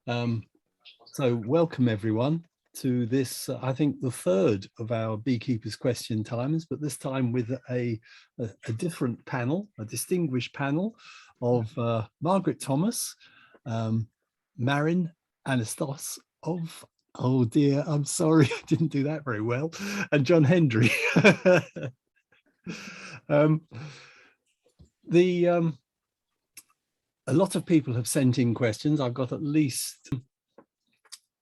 Um, so welcome everyone to this, I think the third of our Beekeepers Question Times, but this time with a different panel, a distinguished panel of Margaret Thomas, Marin, Anastassov, oh dear, I'm sorry, I didn't do that very well, and John Hendrie. A lot of people have sent in questions. I've got at least,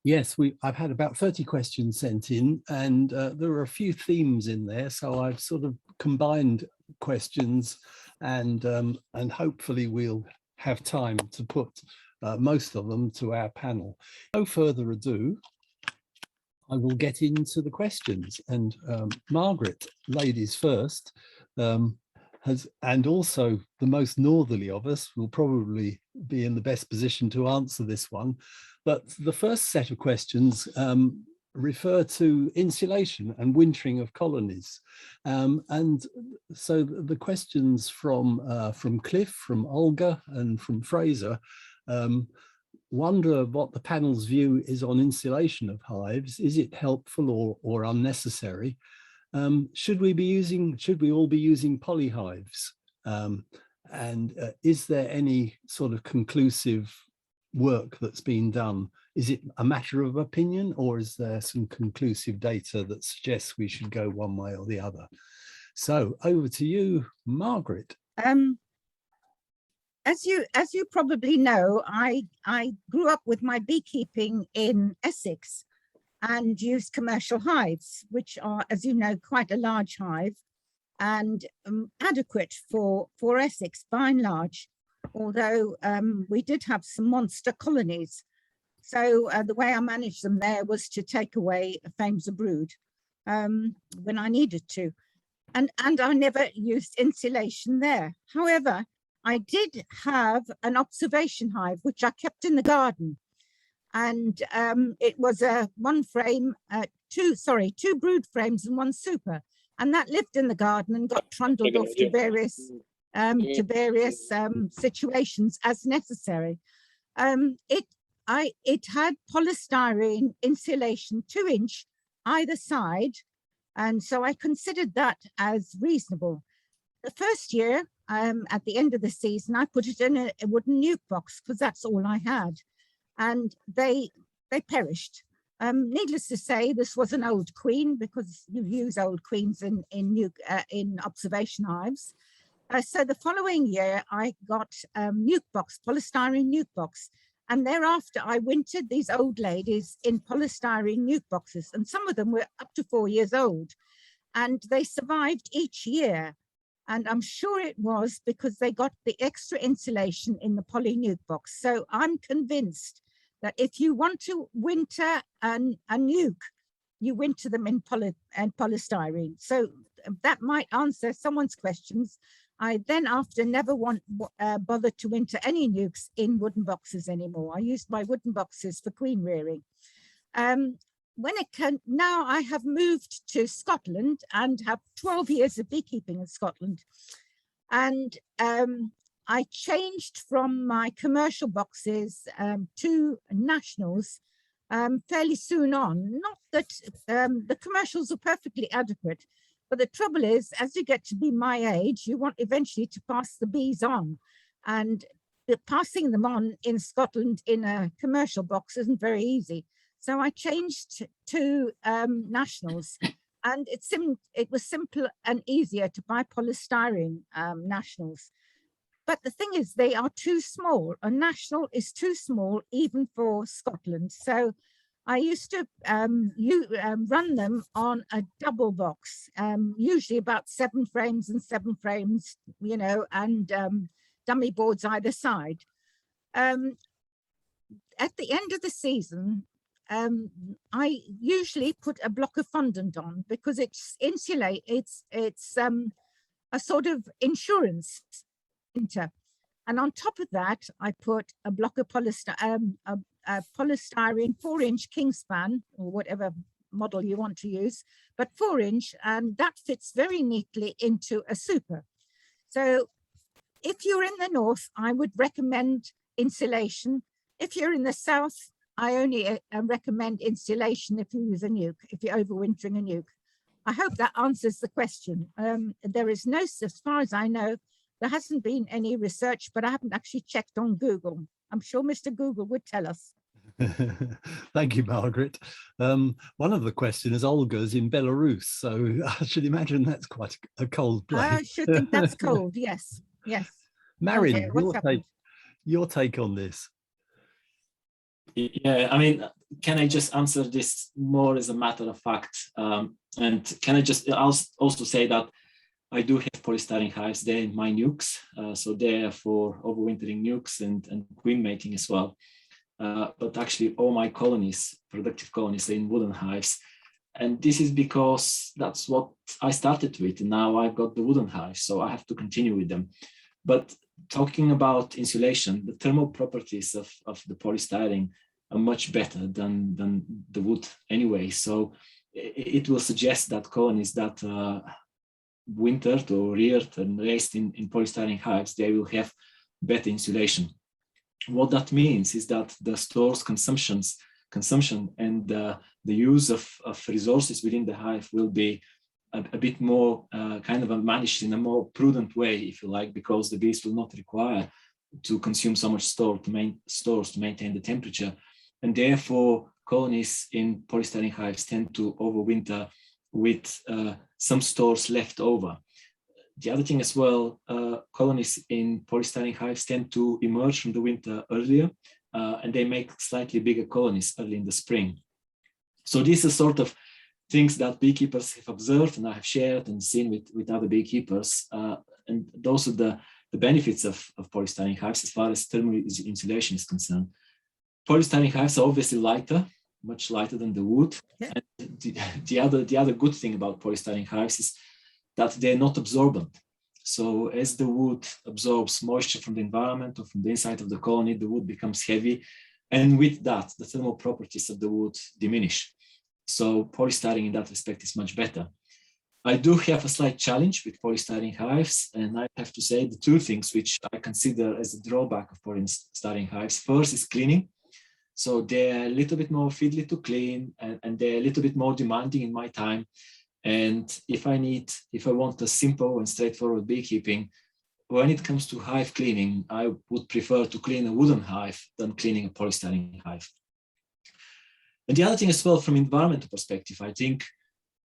yes, I've had about 30 questions sent in, and there are a few themes in there. So I've sort of combined questions, and hopefully we'll have time to put most of them to our panel. No further ado, I will get into the questions. And Margaret, ladies first, and also the most northerly of us will probably be in the best position to answer this one. But the first set of questions refer to insulation and wintering of colonies. And so the questions from Cliff, from Olga, and from Fraser wonder what the panel's view is on insulation of hives. Is it helpful or unnecessary? Should we all be using polyhives? And is there any sort of conclusive work that's been done? Is it a matter of opinion, or is there some conclusive data that suggests we should go one way or the other? So over to you, Margaret. As you probably know, I grew up with my beekeeping in Essex and used commercial hives, which are, as you know, quite a large hive and adequate for Essex by and large, although we did have some monster colonies. So the way I managed them there was to take away frames of brood when I needed to. And I never used insulation there. However, I did have an observation hive, which I kept in the garden. And it was a two brood frames and one super, and that lived in the garden and got trundled off to various situations as necessary. It had polystyrene insulation 2-inch either side, and so I considered that as reasonable. The first year, at the end of the season, I put it in a wooden nuke box because that's all I had. And they perished. Needless to say, this was an old queen, because you use old queens in observation hives. So the following year, I got polystyrene nuke box, and thereafter I wintered these old ladies in polystyrene nuke boxes, and some of them were up to 4 years old, and they survived each year. And I'm sure it was because they got the extra insulation in the poly nuke box. So I'm convinced that if you want to winter a nuke, you winter them in polystyrene. So that might answer someone's questions. I then after never bothered to winter any nukes in wooden boxes anymore. I used my wooden boxes for queen rearing. Now I have moved to Scotland and have 12 years of beekeeping in Scotland. And I changed from my commercial boxes to nationals fairly soon on. Not that the commercials are perfectly adequate, but the trouble is, as you get to be my age, you want eventually to pass the bees on. And passing them on in Scotland in a commercial box isn't very easy. So I changed to nationals, and it was simple and easier to buy polystyrene nationals. But the thing is, they are too small. A national is too small even for Scotland. So I used to run them on a double box, usually about 7 frames and 7 frames, you know, and dummy boards either side. At the end of the season, I usually put a block of fondant on because it's a sort of insurance winter. And on top of that, I put a block of polystyrene 4-inch Kingspan, or whatever model you want to use, but 4-inch, and that fits very neatly into a super. So if you're in the north, I would recommend insulation. If you're in the south, I only recommend insulation if you use a nuke, if you're overwintering a nuke. I hope that answers the question. There is no, as far as I know, there hasn't been any research, but I haven't actually checked on Google. I'm sure Mr. Google would tell us. Thank you, Margaret. One of the questions is Olga's in Belarus, so I should imagine that's quite a cold place. I should think that's cold. Yes, yes. Marin, Okay, what's happened? Your take on this. Yeah, I mean, can I just answer this more as a matter of fact? And can I just also say that I do have polystyrene hives there in my nukes. So they're for overwintering nukes and queen mating as well. But actually all my colonies, productive colonies, are in wooden hives. And this is because that's what I started with. And now I've got the wooden hives, so I have to continue with them. But talking about insulation, the thermal properties of the polystyrene are much better than the wood anyway. So it will suggest that colonies that wintered or reared and raised in polystyrene hives, they will have better insulation. What that means is that the store's consumption and the use of resources within the hive will be a bit more kind of managed in a more prudent way, if you like, because the bees will not require to consume so much stores to maintain the temperature. And therefore, colonies in polystyrene hives tend to overwinter with some stores left over. The other thing as well, colonies in polystyrene hives tend to emerge from the winter earlier, and they make slightly bigger colonies early in the spring. So these are sort of things that beekeepers have observed and I have shared and seen with other beekeepers. And those are the benefits of polystyrene hives as far as thermal insulation is concerned. Polystyrene hives are obviously lighter, much lighter than the wood. Yeah. And the other good thing about polystyrene hives is that they're not absorbent. So as the wood absorbs moisture from the environment or from the inside of the colony, the wood becomes heavy. And with that, the thermal properties of the wood diminish. So polystyrene in that respect is much better. I do have a slight challenge with polystyrene hives, and I have to say the two things which I consider as a drawback of polystyrene hives. First is cleaning. So they're a little bit more fiddly to clean, and they're a little bit more demanding in my time. And if I want a simple and straightforward beekeeping, when it comes to hive cleaning, I would prefer to clean a wooden hive than cleaning a polystyrene hive. And the other thing as well, from environmental perspective, I think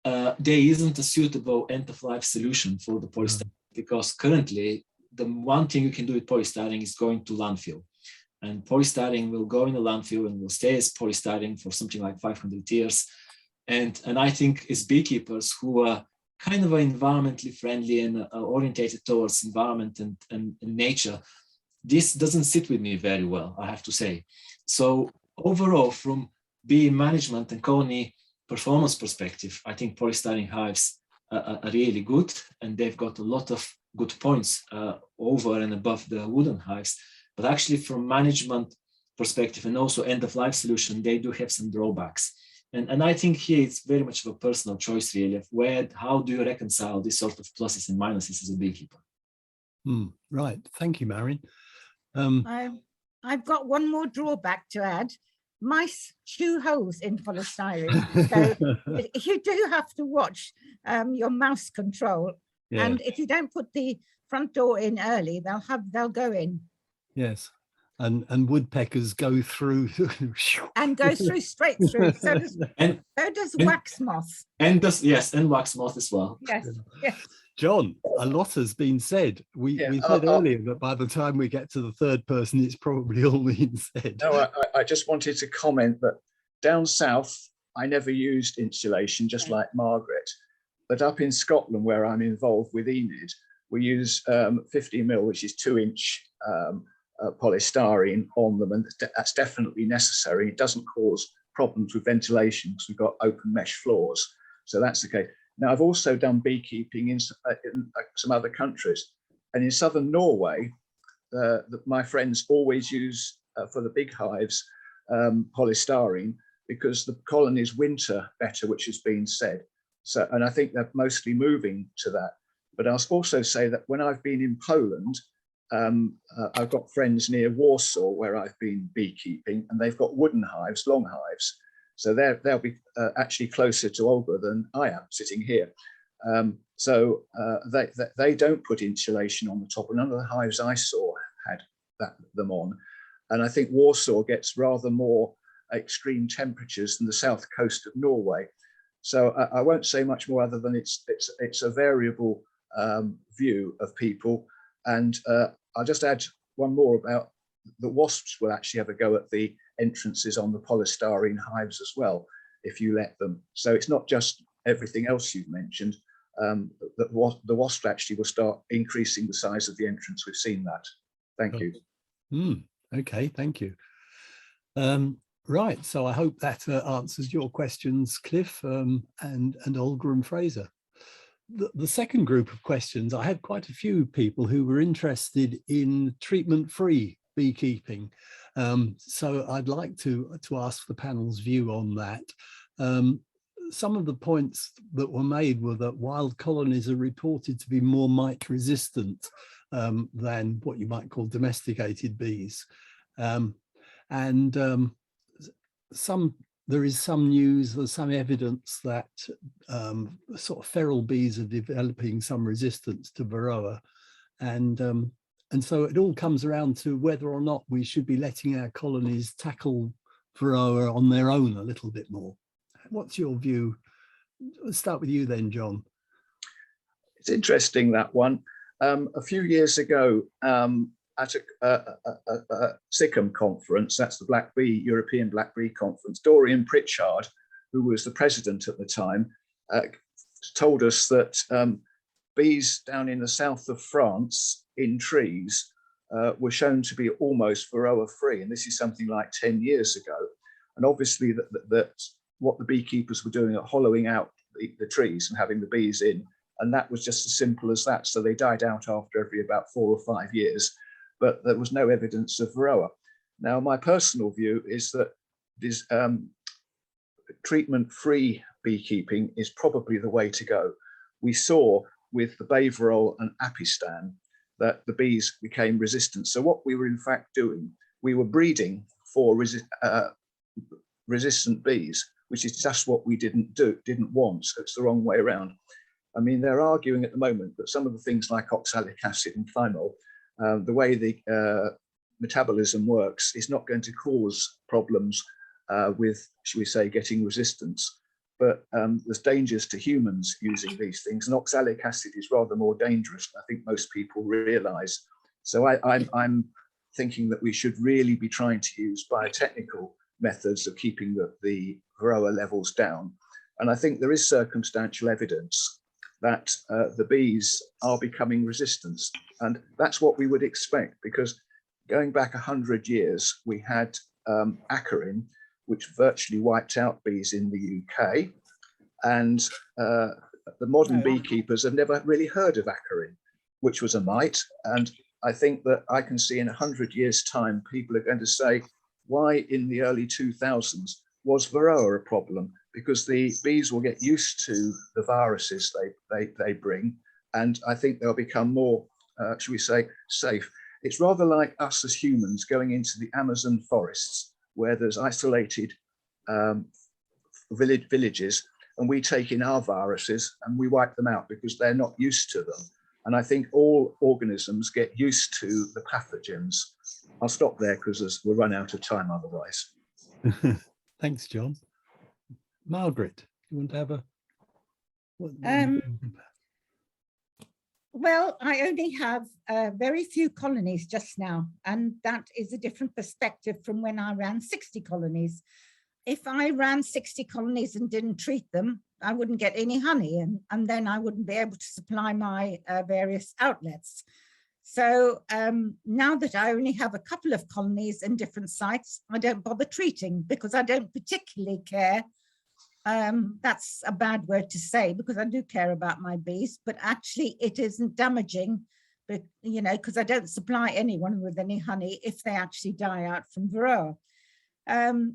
there isn't a suitable end-of-life solution for the polystyrene, because currently the one thing you can do with polystyrene is going to landfill. And polystyrene will go in a landfill and will stay as polystyrene for something like 500 years. And I think as beekeepers who are kind of environmentally friendly and orientated towards environment and nature, this doesn't sit with me very well, I have to say. So overall, from bee management and colony performance perspective, I think polystyrene hives are really good, and they've got a lot of good points over and above the wooden hives. But actually from management perspective and also end-of-life solution, they do have some drawbacks. And I think here it's very much of a personal choice really of how do you reconcile this sort of pluses and minuses as a beekeeper. Right, thank you, Marin. I've got one more drawback to add. Mice chew holes in polystyrene, so you do have to watch your mouse control. Yeah. And if you don't put the front door in early, they'll go in. Yes, and woodpeckers go through and go through straight through. So does wax moth. And wax moth as well. Yes, yes. John, a lot has been said. We said earlier that by the time we get to the third person, it's probably all been said. No, I just wanted to comment that down south, I never used insulation, just like Margaret. But up in Scotland, where I'm involved with Enid, we use 50mm, which is 2-inch polystyrene on them, and that's definitely necessary. It doesn't cause problems with ventilation because we've got open mesh floors. So that's the case. Now, I've also done beekeeping in some other countries, and in southern Norway, my friends always use for the big hives polystyrene because the colonies winter better, which has been said. So, and I think they're mostly moving to that. But I'll also say that when I've been in Poland, I've got friends near Warsaw where I've been beekeeping, and they've got wooden hives, long hives. So they'll be actually closer to Olga than I am sitting here. They don't put insulation on the top. None of the hives I saw had them on. And I think Warsaw gets rather more extreme temperatures than the south coast of Norway. So I won't say much more other than it's a variable view of people. And I'll just add one more about the wasps will actually have a go at the entrances on the polystyrene hives as well, if you let them. So it's not just everything else you've mentioned. The wasps actually will start increasing the size of the entrance. We've seen that. Thank you. Okay, thank you. Right, so I hope that answers your questions, Cliff, and Olga and Fraser. The second group of questions, I had quite a few people who were interested in treatment-free beekeeping. So I'd like to ask the panel's view on that. Some of the points that were made were that wild colonies are reported to be more mite resistant than what you might call domesticated bees. There is some news, there's some evidence that sort of feral bees are developing some resistance to Varroa. And so it all comes around to whether or not we should be letting our colonies tackle Varroa on their own a little bit more. What's your view? Let's start with you then, John. It's interesting, that one. A few years ago, at a SICM conference, that's the European Black Bee Conference, Dorian Pritchard, who was the president at the time, told us that bees down in the south of France in trees were shown to be almost Varroa free. And this is something like 10 years ago. And obviously that what the beekeepers were doing at hollowing out the trees and having the bees in, and that was just as simple as that. So they died out after every about 4 or 5 years, but there was no evidence of Varroa. Now, my personal view is that this treatment-free beekeeping is probably the way to go. We saw with the Baverol and Apistan that the bees became resistant. So what we were in fact doing, we were breeding for resistant bees, which is just what we didn't want. So it's the wrong way around. I mean, they're arguing at the moment that some of the things like oxalic acid and thymol, the way the metabolism works, is not going to cause problems with, shall we say, getting resistance. But there's dangers to humans using these things, and oxalic acid is rather more dangerous than I think most people realise. So I'm thinking that we should really be trying to use biotechnical methods of keeping the Varroa levels down. And I think there is circumstantial evidence that the bees are becoming resistant. And that's what we would expect, because going back 100 years, we had acarin, which virtually wiped out bees in the UK. And the modern beekeepers have never really heard of acarin, which was a mite. And I think that I can see in 100 years' time, people are going to say, why in the early 2000s was Varroa a problem? Because the bees will get used to the viruses they bring, and I think they'll become more, shall we say, safe. It's rather like us as humans going into the Amazon forests, where there's isolated villages, and we take in our viruses and we wipe them out because they're not used to them. And I think all organisms get used to the pathogens. I'll stop there because we'll run out of time otherwise. Thanks, John. Margaret, you want to have a... Well, I only have very few colonies just now, and that is a different perspective from when I ran 60 colonies. If I ran 60 colonies and didn't treat them, I wouldn't get any honey, and then I wouldn't be able to supply my various outlets. So now that I only have a couple of colonies in different sites, I don't bother treating because I don't particularly care. That's a bad word to say because I do care about my bees, but actually it isn't damaging, but you know, because I don't supply anyone with any honey if they actually die out from Varroa.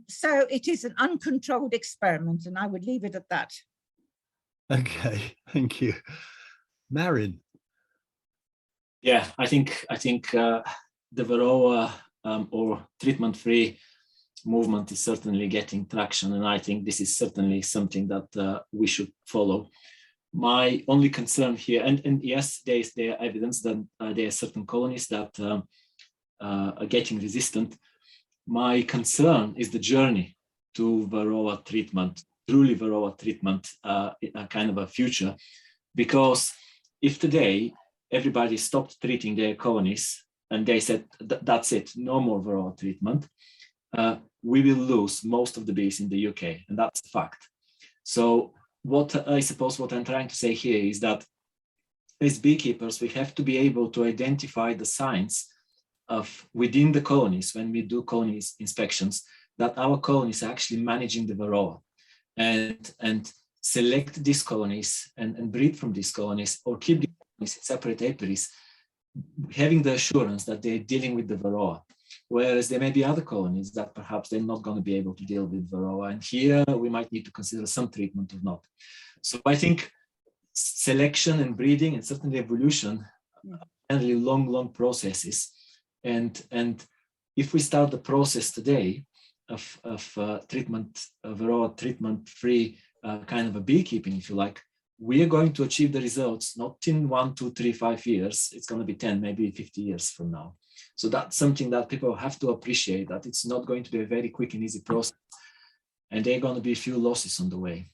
So it is an uncontrolled experiment, and I would leave it at that. Okay, thank you. Marin. Yeah, I think the Varroa or treatment-free movement is certainly getting traction, and I think this is certainly something that we should follow. My only concern here, and yes, there is evidence that there are certain colonies that are getting resistant. My concern is the journey to Varroa treatment, truly Varroa treatment, a kind of a future, because if today everybody stopped treating their colonies and they said that's it, no more Varroa treatment, we will lose most of the bees in the UK, and that's the fact. So what I suppose what I'm trying to say here is that as beekeepers, we have to be able to identify the signs of within the colonies when we do colonies inspections, that our colonies are actually managing the Varroa, and select these colonies and breed from these colonies, or keep these colonies in separate apiaries, having the assurance that they're dealing with the Varroa. Whereas there may be other colonies that perhaps they're not going to be able to deal with Varroa, and here we might need to consider some treatment or not. So I think selection and breeding, and certainly evolution, are really long processes. And if we start the process today of Varroa treatment-free kind of a beekeeping, if you like, we are going to achieve the results not in 1, 2, 3, 5 years. It's going to be 10, maybe 50 years from now. So that's something that people have to appreciate, that it's not going to be a very quick and easy process, and there are going to be a few losses on the way.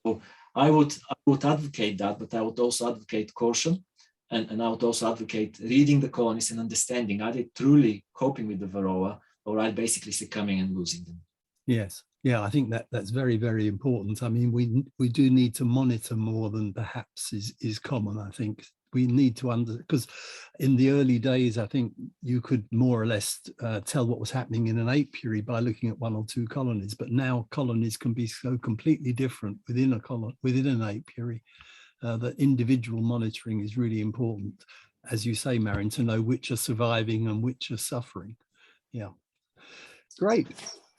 So I would advocate that, but I would also advocate caution, and I would also advocate reading the colonies and understanding, are they truly coping with the Varroa, or are they basically succumbing and losing them? Yes. Yeah, I think that's very, very important. I mean, we do need to monitor more than perhaps is common. I think we need to because in the early days, I think you could more or less tell what was happening in an apiary by looking at 1 or 2 colonies. But now colonies can be so completely different within an apiary that individual monitoring is really important, as you say, Marin, to know which are surviving and which are suffering. Yeah, great.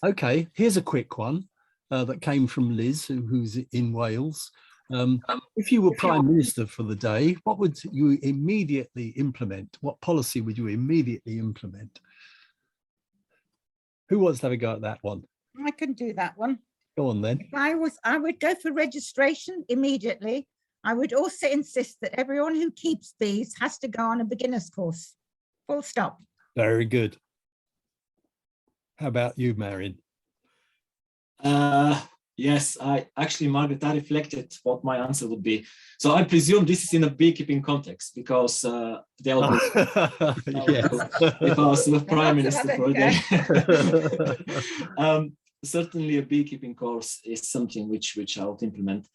Okay, here's a quick one that came from Liz, who's in Wales. If you were Prime Minister for the day, what would you immediately implement? What policy would you immediately implement? Who wants to have a go at that one? I can do that one. Go on then. If I would go for registration immediately. I would also insist that everyone who keeps bees has to go on a beginner's course. Full stop. Very good. How about you, Marin? Yes, Margaret, I reflected what my answer would be. So I presume this is in a beekeeping context, because they'll be if I was the Prime Minister for a day. Certainly a beekeeping course is something which I would implement.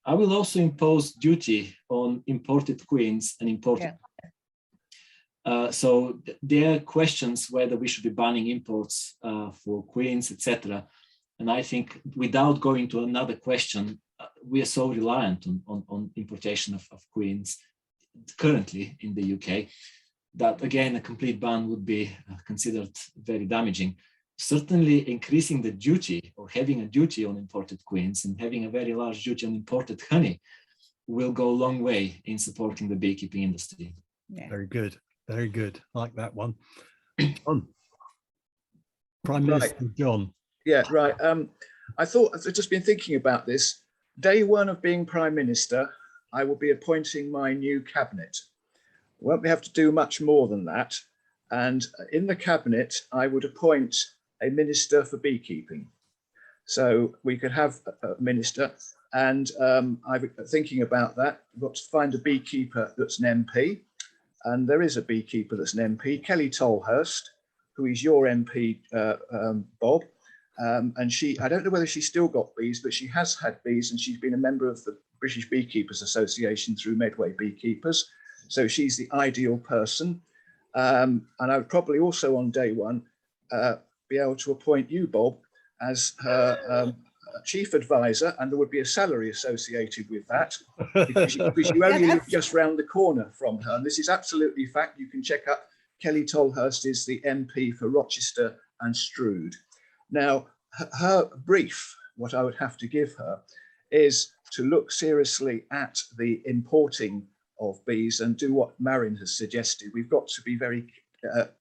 I will also impose duty on imported queens and imported. So there are questions whether we should be banning imports for queens, etc. And I think without going to another question, we are so reliant on importation of queens currently in the UK that, again, a complete ban would be considered very damaging. Certainly increasing the duty, or having a duty on imported queens and having a very large duty on imported honey, will go a long way in supporting the beekeeping industry. Yeah. Very good. Very good. I like that one. John. Prime Minister John. Yeah, right. I've just been thinking about this. Day one of being Prime Minister, I will be appointing my new cabinet. Won't have to do much more than that. And in the cabinet, I would appoint a minister for beekeeping. So we could have a minister, and I've been thinking about that. We've got to find a beekeeper that's an MP, and there is a beekeeper that's an MP, Kelly Tolhurst, who is your MP, Bob. And I don't know whether she's still got bees, but she has had bees, and she's been a member of the British Beekeepers Association through Medway Beekeepers. So she's the ideal person. And I would probably also on day one be able to appoint you, Bob, as her chief advisor, and there would be a salary associated with that, because you only live just round the corner from her. And this is absolutely fact. You can check up. Kelly Tolhurst is the MP for Rochester and Strood. Now, her brief, what I would have to give her, is to look seriously at the importing of bees and do what Marin has suggested. We've got to be very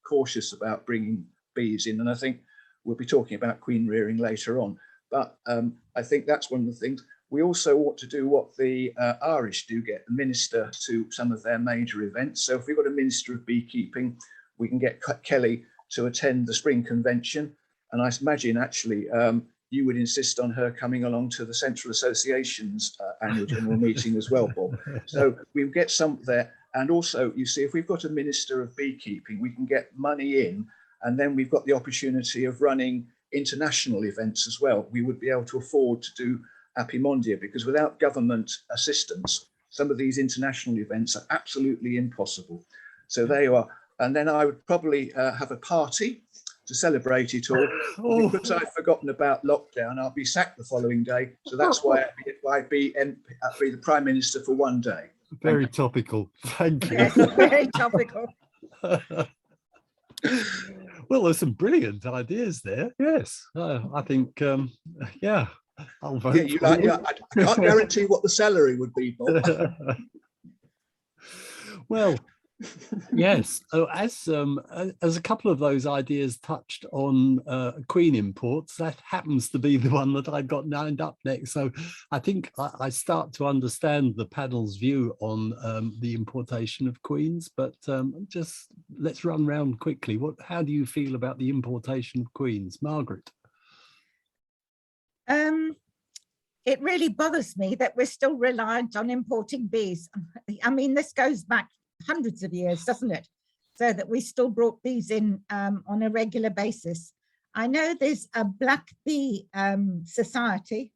cautious about bringing bees in, and I think we'll be talking about queen rearing later on. But I think that's one of the things. We also ought to do what the Irish do, get the minister to some of their major events. So if we've got a minister of beekeeping, we can get Kelly to attend the spring convention. And I imagine actually you would insist on her coming along to the Central Association's annual general meeting as well, Bob. So we'll get some there. And also, you see, if we've got a minister of beekeeping, we can get money in, and then we've got the opportunity of running international events as well. We would be able to afford to do Apimondia, because without government assistance, some of these international events are absolutely impossible. So there you are. And then I would probably have a party to celebrate it all. Oh. Because I've forgotten about lockdown, I'll be sacked the following day. So that's why I'd be the Prime Minister for one day. Very topical. Thank you. Yes, very topical. Well, there's some brilliant ideas there. Yes, I think, yeah, I'll vote. Yeah, I can't guarantee what the salary would be, Bob. Well, yes. So as a couple of those ideas touched on queen imports, that happens to be the one that I've got lined up next. So I think I start to understand the panel's view on the importation of queens. But just let's run round quickly. How do you feel about the importation of queens, Margaret? It really bothers me that we're still reliant on importing bees. I mean, this goes back hundreds of years, doesn't it? So that we still brought bees in on a regular basis. I know there's a black bee society,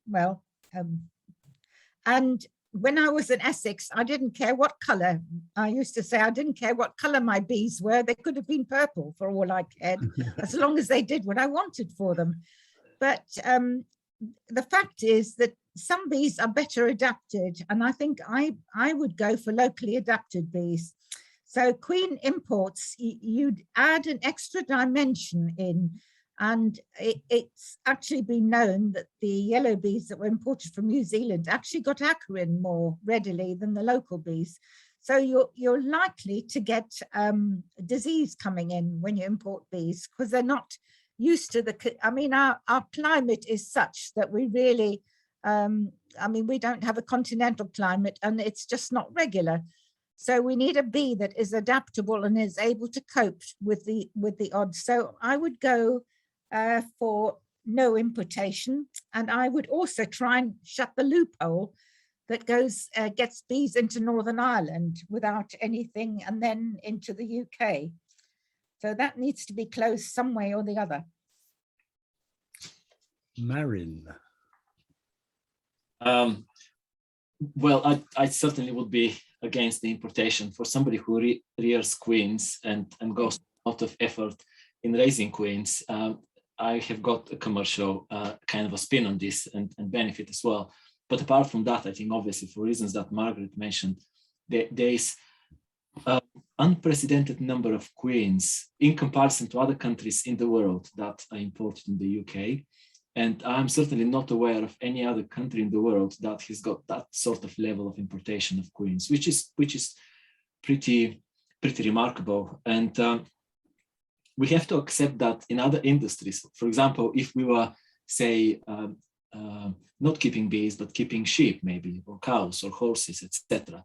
and when I was in Essex, I didn't care what colour. I used to say I didn't care what colour my bees were. They could have been purple for all I cared, as long as they did what I wanted for them. But the fact is that some bees are better adapted, and I think I would go for locally adapted bees. So queen imports, you'd add an extra dimension in, and it's actually been known that the yellow bees that were imported from New Zealand actually got acarine more readily than the local bees. So you're likely to get disease coming in when you import bees, because they're not used to our climate is such that we really, we don't have a continental climate, and it's just not regular. So we need a bee that is adaptable and is able to cope with the odds. So I would go for no importation, and I would also try and shut the loophole that gets bees into Northern Ireland without anything, and then into the UK. So that needs to be closed some way or the other. Marin. Well, I certainly would be against the importation. For somebody who rears queens and goes a lot of effort in raising queens, I have got a commercial kind of a spin on this and benefit as well. But apart from that, I think obviously for reasons that Margaret mentioned, there is unprecedented number of queens in comparison to other countries in the world that are imported in the UK. And I'm certainly not aware of any other country in the world that has got that sort of level of importation of queens, which is pretty remarkable. And we have to accept that in other industries, for example, if we were, say, not keeping bees, but keeping sheep maybe, or cows or horses, etc.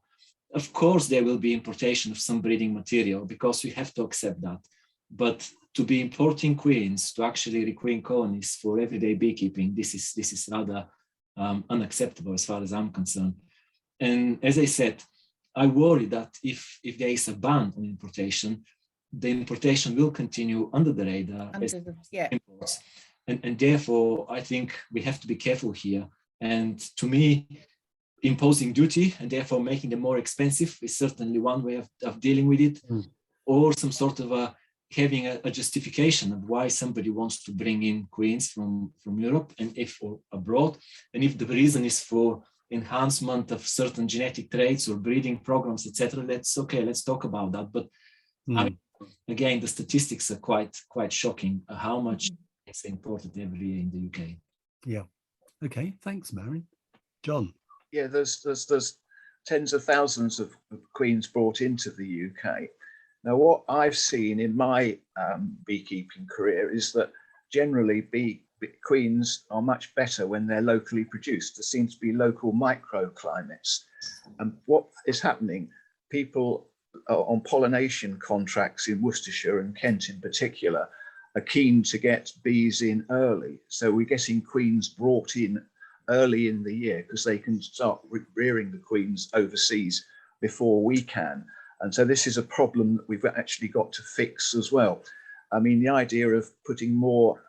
Of course, there will be importation of some breeding material, because we have to accept that. But to be importing queens to actually requeen colonies for everyday beekeeping, this is rather unacceptable as far as I'm concerned. And as I said, I worry that if there is a ban on importation, the importation will continue under the radar as imports. And therefore, I think we have to be careful here. And to me, imposing duty and therefore making them more expensive is certainly one way of dealing with it, or some sort of having a justification of why somebody wants to bring in queens from Europe and or abroad. And if the reason is for enhancement of certain genetic traits or breeding programs, etc., let's talk about that. But I mean, again, the statistics are quite shocking, how much is imported every year in the UK. Yeah. Okay. Thanks, Marin. John. Yeah, there's tens of thousands of queens brought into the UK. Now, what I've seen in my beekeeping career is that generally queens are much better when they're locally produced. There seems to be local microclimates. And what is happening, people on pollination contracts in Worcestershire and Kent in particular are keen to get bees in early. So we're getting queens brought in early in the year because they can start rearing the queens overseas before we can. And so this is a problem that we've actually got to fix as well. I mean, the idea of putting more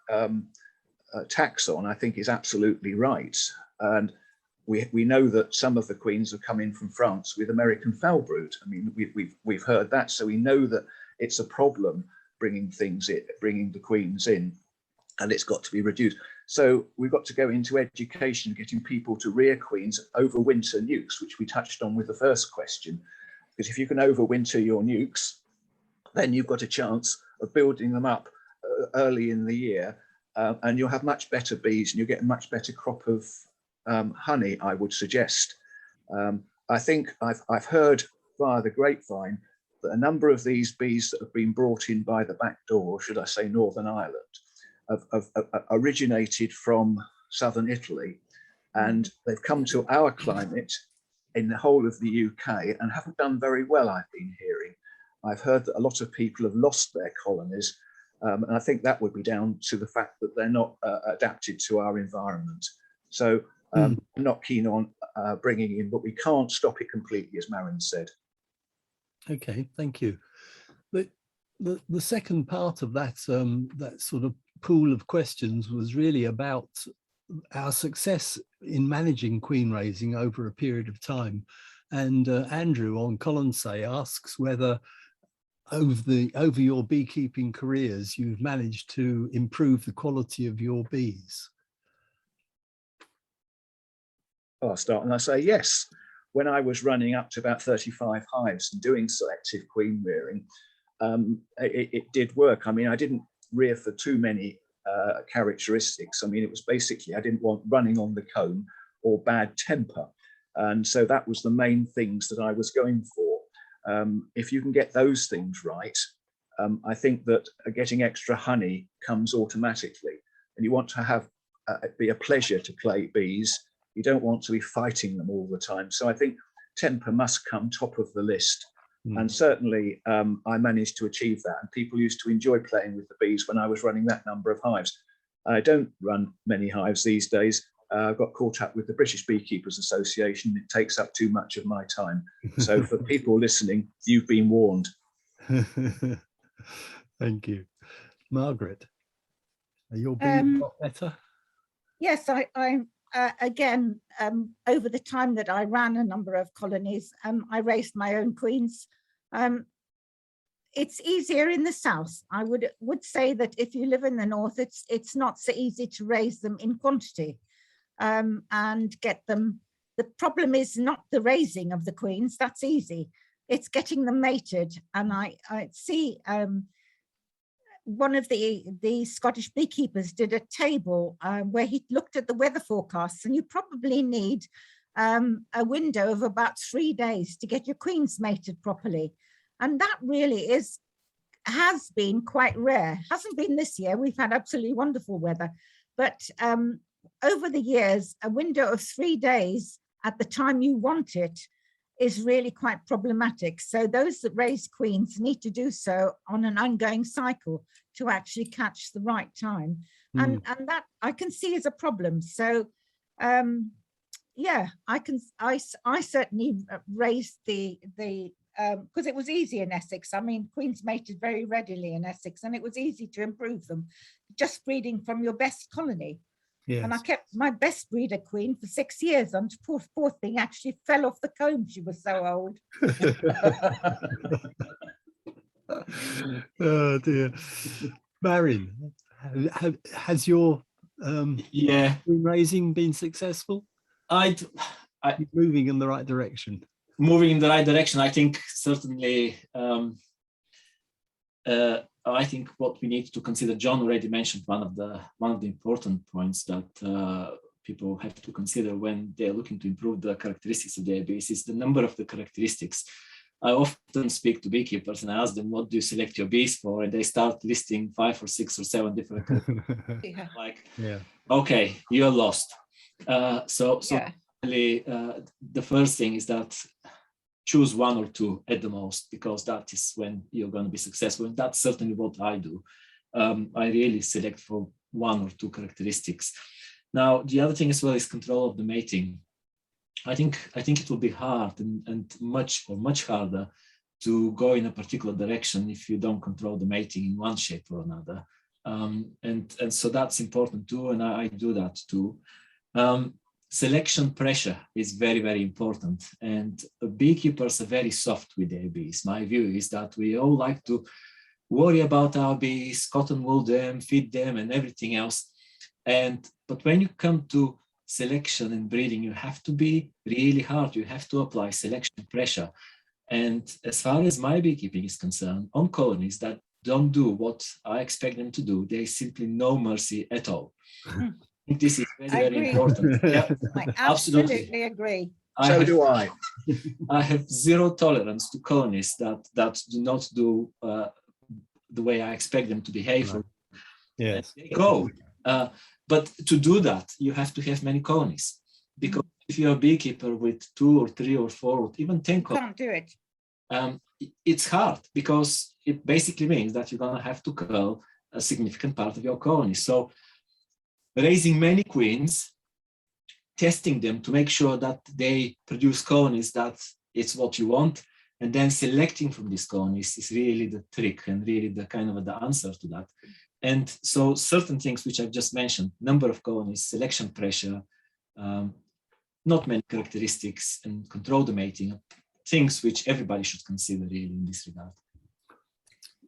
tax on, I think, is absolutely right. And we know that some of the queens have come in from France with American foul brood. I mean, we've heard that, so we know that it's a problem bringing the queens in, and it's got to be reduced. So we've got to go into education, getting people to rear queens, overwinter nukes, which we touched on with the first question. Because if you can overwinter your nukes, then you've got a chance of building them up early in the year, and you'll have much better bees and you'll get a much better crop of honey, I would suggest. I think I've heard via the grapevine that a number of these bees that have been brought in by the back door, should I say Northern Ireland, have originated from southern Italy, and they've come to our climate in the whole of the UK and haven't done very well, I've been hearing. I've heard that a lot of people have lost their colonies, and I think that would be down to the fact that they're not adapted to our environment. So I'm not keen on bringing in, but we can't stop it completely, as Marin said. Okay, thank you. But the second part of that that sort of pool of questions was really about our success in managing queen raising over a period of time. And Andrew on Colonsay asks whether over your beekeeping careers you've managed to improve the quality of your bees. I'll start and I say yes. When I was running up to about 35 hives and doing selective queen rearing, it did work. I mean, I didn't rear for too many characteristics. I mean, it was basically, I didn't want running on the comb or bad temper. And so that was the main things that I was going for. If you can get those things right, I think that getting extra honey comes automatically. And you want to have be a pleasure to play bees. You don't want to be fighting them all the time. So I think temper must come top of the list. And certainly I managed to achieve that. And people used to enjoy playing with the bees when I was running that number of hives. I don't run many hives these days. I got caught up with the British Beekeepers Association. It takes up too much of my time. So for people listening, you've been warned. Thank you. Margaret, are your bees a lot better? Yes, I again, over the time that I ran a number of colonies, I raised my own queens. It's easier in the south. I would say that if you live in the north, it's not so easy to raise them in quantity and get them. The problem is not the raising of the queens, that's easy. It's getting them mated. And I see one of the Scottish beekeepers did a table where he looked at the weather forecasts, and you probably need a window of about 3 days to get your queens mated properly. And that really has been quite rare. Hasn't been this year. We've had absolutely wonderful weather. But over the years, a window of 3 days at the time you want it is really quite problematic. So those that raise queens need to do so on an ongoing cycle to actually catch the right time. And that I can see as a problem. So yeah, I certainly raised the because it was easy in Essex. I mean, queens mated very readily in Essex, and it was easy to improve them, just breeding from your best colony. Yes. And I kept my best breeder queen for 6 years, and poor thing actually fell off the comb. She was so old. Oh dear. Marin, has your queen raising been successful? Moving in the right direction. Moving in the right direction, I think certainly. I think what we need to consider, John already mentioned one of the important points, that people have to consider when they're looking to improve the characteristics of their bees is the number of the characteristics. I often speak to beekeepers and I ask them, what do you select your bees for? And they start listing 5 or 6 or 7 different Yeah. like, Yeah. okay, you're lost. So Yeah. really, the first thing is that choose 1 or 2 at the most, because that is when you're going to be successful. And that's certainly what I do. I really select for 1 or 2 characteristics. Now, the other thing as well is control of the mating. I think it will be hard and much harder to go in a particular direction if you don't control the mating in one shape or another. And so that's important too, and I do that too. Selection pressure is very, very important, and beekeepers are very soft with their bees. My view is that we all like to worry about our bees, cotton wool them, feed them, and everything else. But when you come to selection and breeding, you have to be really hard. You have to apply selection pressure. And as far as my beekeeping is concerned, on colonies that don't do what I expect them to do, there is simply no mercy at all. I think this is very, very important. Yeah, I absolutely agree. So do I. I have zero tolerance to colonies that do not do the way I expect them to behave. Right. Yes. They go. But to do that, you have to have many colonies, because if you're a beekeeper with 2 or 3 or 4 or even 10 colonies, Can't do it. it's hard, because it basically means that you're going to have to curl a significant part of your colony. So raising many queens, testing them to make sure that they produce colonies that it's what you want, and then selecting from these colonies is really the trick and really the kind of the answer to that. And so certain things which I've just mentioned, number of colonies, selection pressure, not many characteristics, and control the mating, things which everybody should consider really in this regard.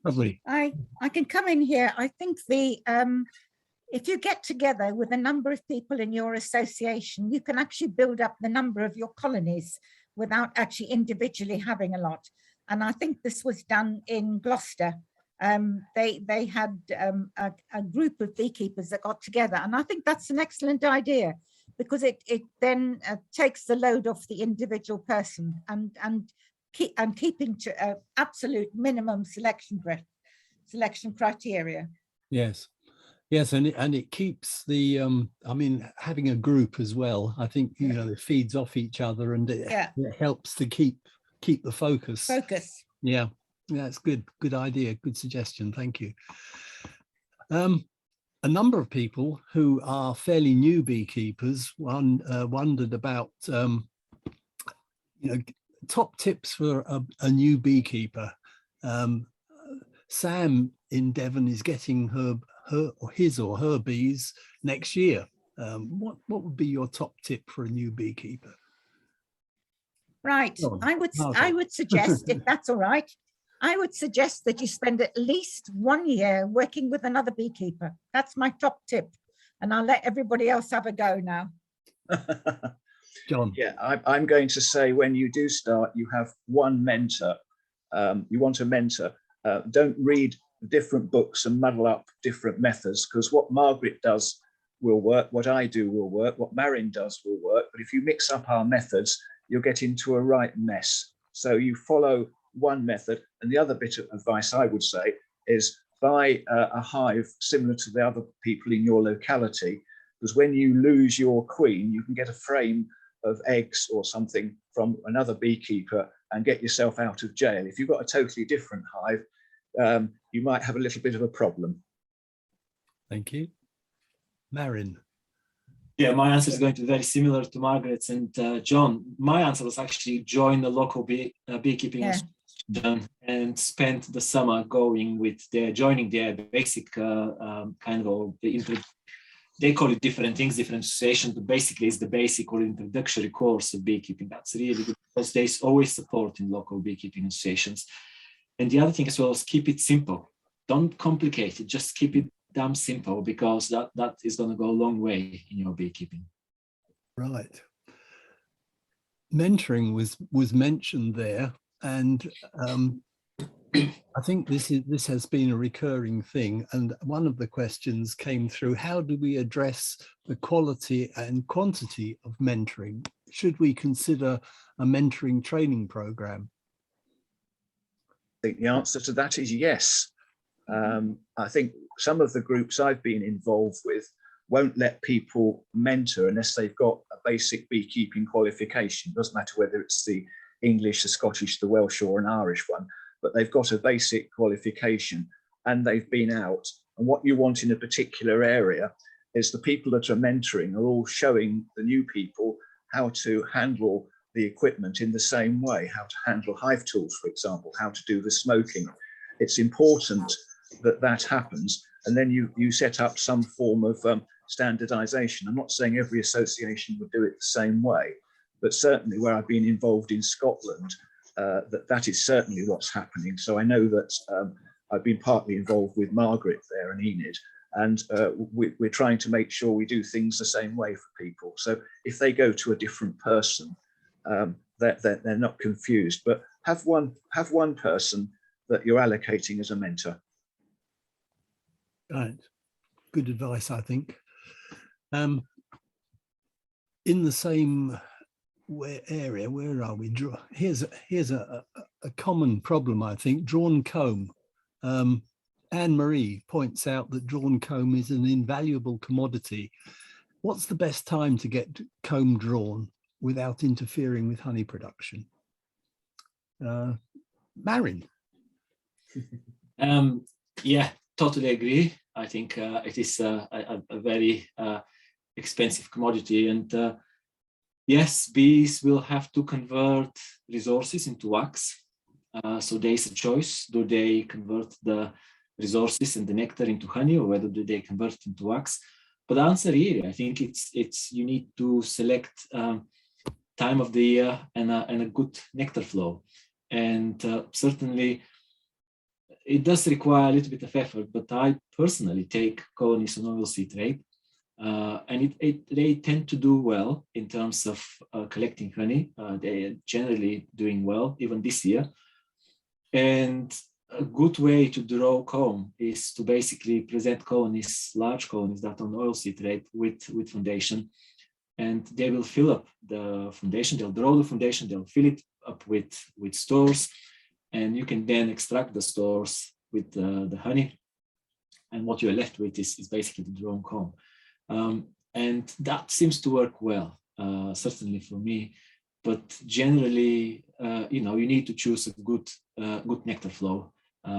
Lovely. I can come in here. I think if you get together with a number of people in your association, you can actually build up the number of your colonies without actually individually having a lot. And I think this was done in Gloucester. They had a group of beekeepers that got together, and I think that's an excellent idea, because it then takes the load off the individual person and keeping to absolute minimum selection criteria. Yes. Yes, and it keeps the I mean, having a group as well, I think, you know, it feeds off each other, and it helps to keep the focus. Yeah, that's good idea, good suggestion, thank you. A number of people who are fairly new beekeepers wondered about top tips for a new beekeeper. Sam in Devon is getting his or her bees next year. What would be your top tip for a new beekeeper? Right, I would suggest, if that's all right, I would suggest that you spend at least 1 year working with another beekeeper. That's my top tip, and I'll let everybody else have a go now. John? Yeah, I'm going to say, when you do start, you have one mentor. You want a mentor. Don't read different books and muddle up different methods, because what Margaret does will work, what I do will work, what Marin does will work. But if you mix up our methods, you'll get into a right mess. So you follow one method. And the other bit of advice I would say is buy a hive similar to the other people in your locality, because when you lose your queen, you can get a frame of eggs or something from another beekeeper and get yourself out of jail. If you've got a totally different hive, you might have a little bit of a problem. Thank you. Marin? Yeah, my answer is going to be very similar to Margaret's and John. My answer was actually join the local beekeeping association and spend the summer joining their basic kind of they call it different things, different associations, but basically it's the basic or introductory course of beekeeping. That's really good, because there's always support in local beekeeping associations. And the other thing as well is keep it simple. Don't complicate it, just keep it damn simple, because that is going to go a long way in your beekeeping. Right. Mentoring was mentioned there, and I think this has been a recurring thing, and one of the questions came through: how do we address the quality and quantity of mentoring? Should we consider a mentoring training program? I think the answer to that is yes. I think some of the groups I've been involved with won't let people mentor unless they've got a basic beekeeping qualification. It doesn't matter whether it's the English, the Scottish, the Welsh, or an Irish one, but they've got a basic qualification and they've been out. And what you want in a particular area is the people that are mentoring are all showing the new people how to handle the equipment in the same way, how to handle hive tools, for example, how to do the smoking. It's important that that happens. And then you set up some form of standardization. I'm not saying every association would do it the same way, but certainly where I've been involved in Scotland, that is certainly what's happening. So I know that I've been partly involved with Margaret there and Enid, and we're trying to make sure we do things the same way for people. So if they go to a different person, they're not confused, but have one person that you're allocating as a mentor. Right, good advice, I think. In the same area, where are we? Here's a common problem, I think. Drawn comb. Anne-Marie points out that drawn comb is an invaluable commodity. What's the best time to get comb drawn without interfering with honey production? Marin. Yeah, totally agree. I think it is a very expensive commodity, and yes, bees will have to convert resources into wax. So there is a choice: do they convert the resources and the nectar into honey, or whether do they convert it into wax? But the answer here, I think it's you need to select time of the year and a good nectar flow, and certainly it does require a little bit of effort. But I personally take colonies on oilseed rape, and they tend to do well in terms of collecting honey. They are generally doing well even this year. And a good way to draw comb is to basically present colonies, large colonies that are on oilseed rape with foundation, and they will fill up the foundation. They'll draw the foundation, they'll fill it up with stores, and you can then extract the stores with the honey, and what you're left with is basically the drawn comb. And that seems to work well, certainly for me. But generally, you need to choose a good nectar flow,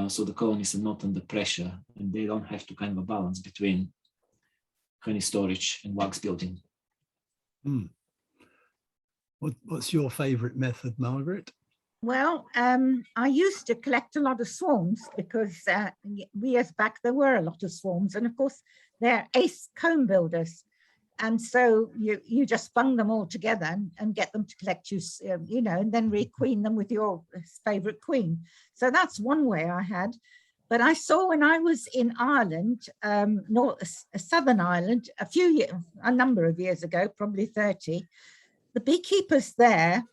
so the colonies are not under pressure and they don't have to kind of a balance between honey storage and wax building. What's your favorite method, Margaret? Well, I used to collect a lot of swarms because years back there were a lot of swarms, and of course they're ace comb builders, and so you just bung them all together and get them to collect you, and then requeen them with your favorite queen. So that's one way I had. But I saw when I was in Ireland, Southern Ireland, a number of years ago, probably 30, the beekeepers there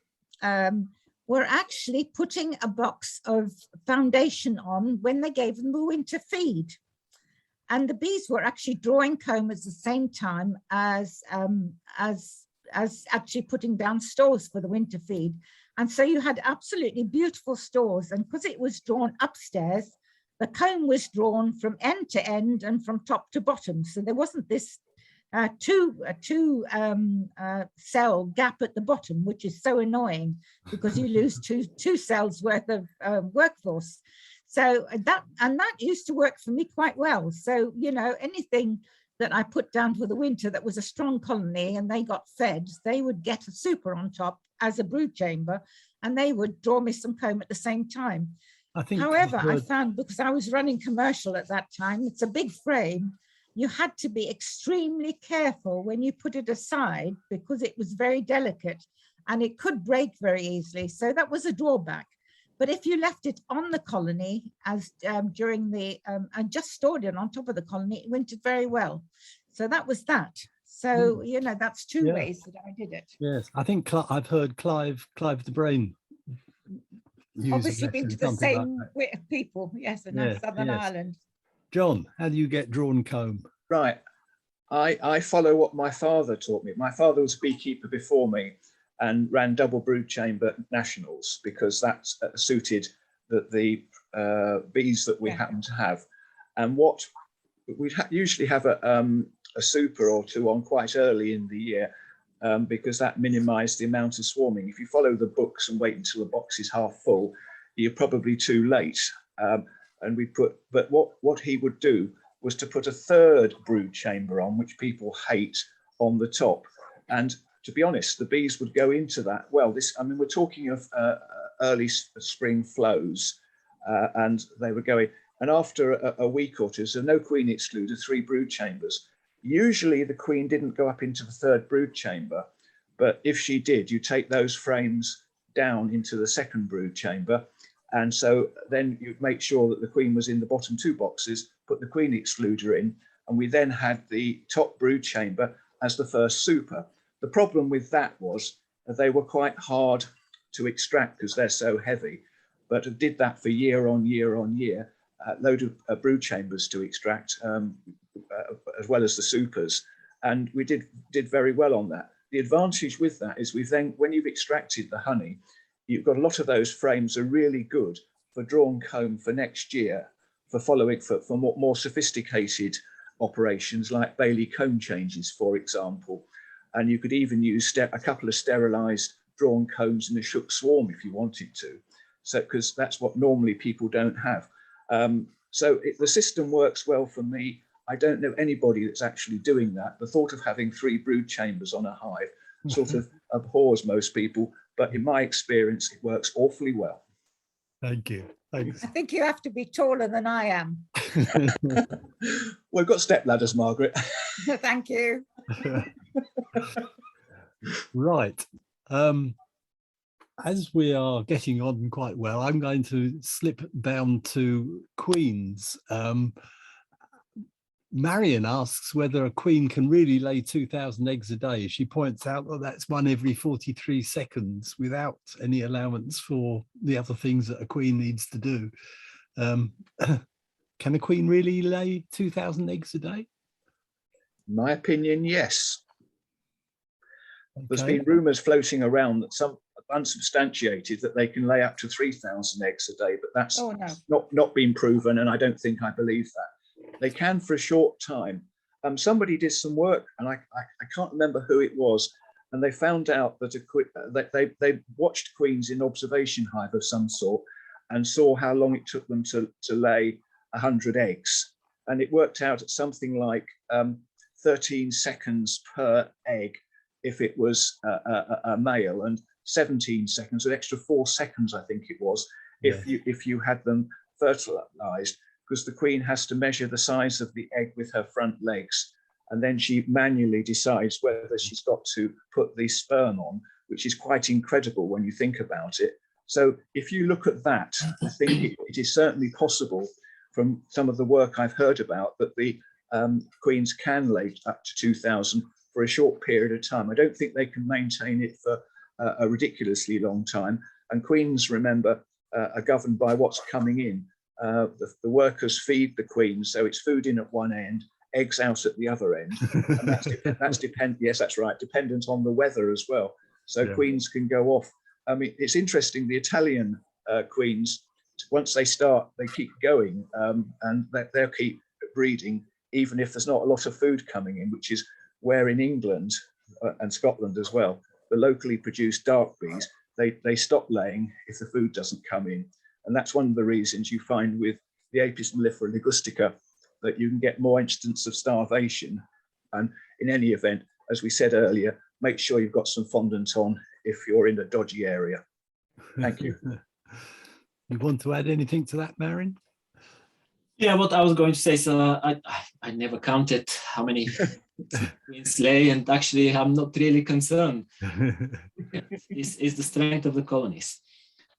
were actually putting a box of foundation on when they gave them the winter feed. And the bees were actually drawing comb at the same time as actually putting down stores for the winter feed. And so you had absolutely beautiful stores. And because it was drawn upstairs, the comb was drawn from end to end and from top to bottom. So there wasn't this two cell gap at the bottom, which is so annoying because you lose two cells worth of workforce. So that used to work for me quite well. So, anything that I put down for the winter that was a strong colony and they got fed, they would get a super on top as a brood chamber, and they would draw me some comb at the same time. However, I found, because I was running commercial at that time, it's a big frame. You had to be extremely careful when you put it aside because it was very delicate and it could break very easily. So that was a drawback. But if you left it on the colony as during the, and just stored it on top of the colony, it wintered very well. So that was that. So, that's two ways that I did it. Yes, I think I've heard Clive the Brain use Obviously less been than to the something like same that. with people, yes, in Yeah, Southern yes. Ireland. John, how do you get drawn comb? Right. I follow what my father taught me. My father was a beekeeper before me and ran double brood chamber nationals because that suited the bees that we Yeah. happen to have. And what we'd usually have a super or two on quite early in the year because that minimized the amount of swarming. If you follow the books and wait until the box is half full, you're probably too late. And we put, but what he would do was to put a third brood chamber on, which people hate, on the top. And to be honest, the bees would go into that. Well, I mean, we're talking of early spring flows, and they were going. And after a week or two, so no queen excluded, 3 brood chambers. Usually the queen didn't go up into the third brood chamber, but if she did, you take those frames down into the second brood chamber. And so then you'd make sure that the queen was in the bottom 2 boxes, put the queen excluder in, and we then had the top brood chamber as the first super. The problem with that was that they were quite hard to extract because they're so heavy, but I did that for year on year on year, load of brood chambers to extract, as well as the supers. And we did very well on that. The advantage with that is we've then, when you've extracted the honey, you've got a lot of those frames are really good for drawn comb for next year, for following for more sophisticated operations like Bailey comb changes, for example. And you could even use a couple of sterilized drawn combs in a shook swarm if you wanted to. So, because that's what normally people don't have. The system works well for me. I don't know anybody that's actually doing that. The thought of having 3 brood chambers on a hive sort of abhors most people, but in my experience, it works awfully well. Thank you. Thanks. I think you have to be taller than I am. We've got step ladders, Margaret. Thank you. Right. As we are getting on quite well, I'm going to slip down to queens. Marion asks whether a queen can really lay 2,000 eggs a day. She points out that that's 1 every 43 seconds without any allowance for the other things that a queen needs to do. Can a queen really lay 2,000 eggs a day? In my opinion, yes. Okay. There's been rumours floating around that some unsubstantiated that they can lay up to 3,000 eggs a day, but that's not been proven, and I don't think I believe that. They can for a short time. Somebody did some work, and I can't remember who it was, and they found out that they watched queens in observation hive of some sort and saw how long it took them to lay 100 eggs, and it worked out at something like 13 seconds per egg if it was a male, and 17 seconds, an extra 4 seconds, I think it was, if you had them fertilized, because the queen has to measure the size of the egg with her front legs, and then she manually decides whether she's got to put the sperm on, which is quite incredible when you think about it. So if you look at that, I think it is certainly possible from some of the work I've heard about that the queens can lay up to 2,000 for a short period of time. I don't think they can maintain it for a ridiculously long time. And queens, remember, are governed by what's coming in. The workers feed the queens, so it's food in at one end, eggs out at the other end, and that's dependent on the weather as well. So queens can go off. I mean, it's interesting. The Italian queens, once they start, they keep going, and they'll keep breeding even if there's not a lot of food coming in, which is where in England and Scotland as well, the locally produced dark bees, they stop laying if the food doesn't come in. And that's one of the reasons you find with the Apis mellifera ligustica that you can get more instances of starvation. And in any event, as we said earlier, make sure you've got some fondant on if you're in a dodgy area. Thank you. You want to add anything to that, Marin? Yeah, what I was going to say, so I never counted how many queens lay, and actually I'm not really concerned. It's the strength of the colonies.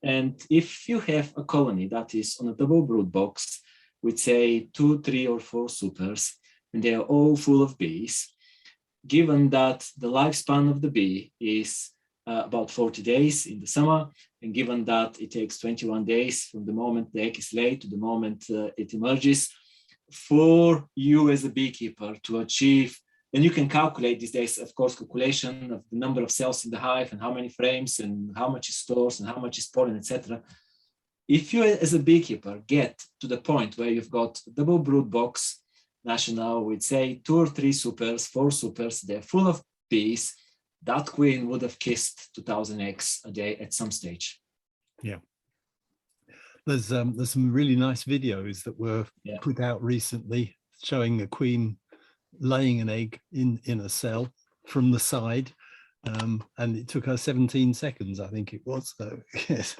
And if you have a colony that is on a double brood box with, say, 2, 3, or 4 supers, and they are all full of bees, given that the lifespan of the bee is about 40 days in the summer. And given that it takes 21 days from the moment the egg is laid to the moment it emerges, for you as a beekeeper to achieve, and you can calculate these days, of course, calculation of the number of cells in the hive and how many frames and how much is stores and how much is pollen, etc. If you as a beekeeper get to the point where you've got double brood box national with say 2 or 3 supers, 4 supers, they're full of bees, that queen would have kissed 2,000 eggs a day at some stage. Yeah. There's some really nice videos that were put out recently showing a queen laying an egg in a cell from the side, and it took her 17 seconds, I think it was. So yes.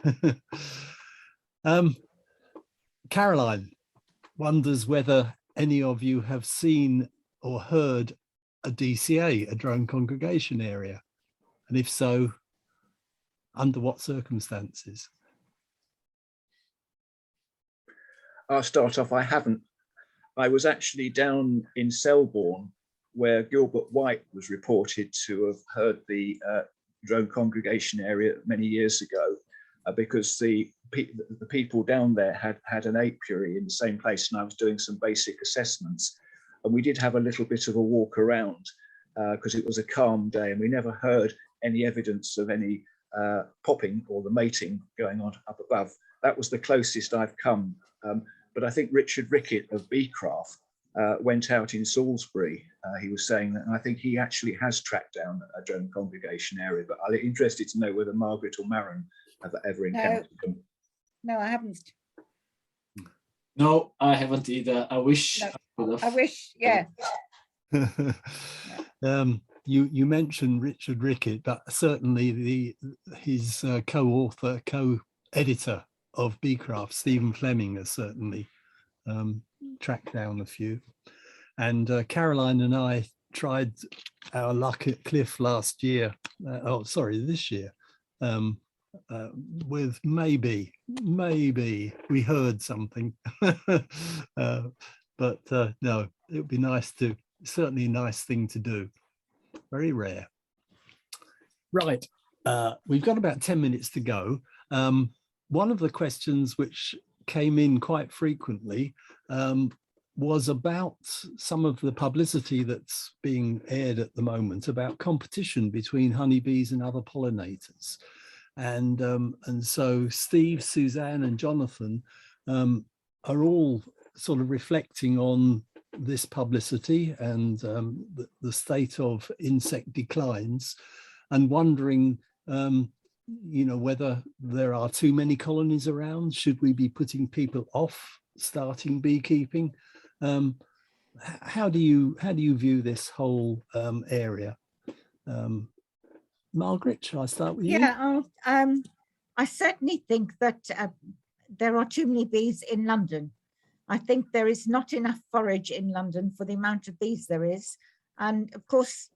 Caroline wonders whether any of you have seen or heard a DCA, a drone congregation area, and if so, under what circumstances? I'll start off. I haven't. I was actually down in Selborne, where Gilbert White was reported to have heard the drone congregation area many years ago, because the people down there had an apiary in the same place, and I was doing some basic assessments, and we did have a little bit of a walk around because it was a calm day, and we never heard any evidence of any popping or the mating going on up above. That was the closest I've come. But I think Richard Rickett of Beecraft went out in Salisbury. He was saying that, and I think he actually has tracked down a drone congregation area. But I'm interested to know whether Margaret or Marin have ever encountered them. No, I haven't. No, I haven't either. I wish No, I could have. I wish, yeah. You mentioned Richard Rickett, but certainly his co-author, co-editor of Beecraft, Stephen Fleming, has certainly tracked down a few. And Caroline and I tried our luck at Cliff last year, this year, with maybe we heard something, but no, it would be nice to, certainly a nice thing to do. Very rare. Right, we've got about 10 minutes to go. One of the questions which came in quite frequently was about some of the publicity that's being aired at the moment about competition between honeybees and other pollinators. And so Steve, Suzanne and Jonathan are all sort of reflecting on this publicity and the state of insect declines, and wondering whether there are too many colonies around. Should we be putting people off starting beekeeping? How do you view this whole area? Margaret, shall I start with you? Yeah, I certainly think that there are too many bees in London. I think there is not enough forage in London for the amount of bees there is. And of course,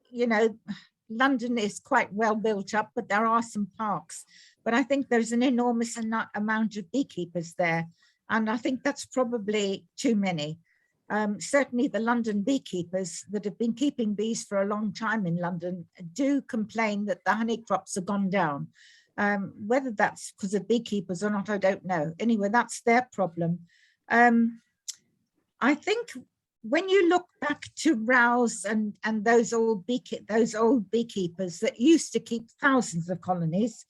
London is quite well built up, but there are some parks. But I think there's an enormous amount of beekeepers there. And I think that's probably too many. Certainly the London beekeepers that have been keeping bees for a long time in London do complain that the honey crops have gone down. Whether that's because of beekeepers or not, I don't know. Anyway, that's their problem. I think when you look back to Rouse and those old beekeepers that used to keep thousands of colonies,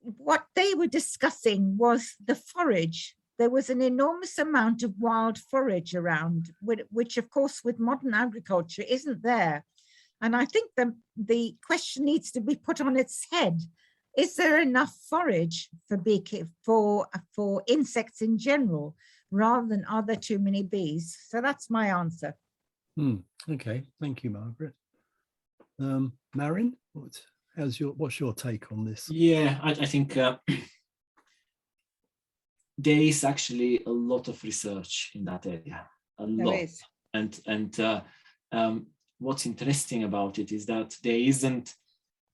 what they were discussing was the forage. There was an enormous amount of wild forage around, which of course with modern agriculture isn't there. And I think the question needs to be put on its head. Is there enough forage for insects in general, rather than are there too many bees? So that's my answer. Okay, thank you, Margaret. Marin, what's your take on this? Yeah, I think there is actually a lot of research in that area, a lot. There is. And what's interesting about it is that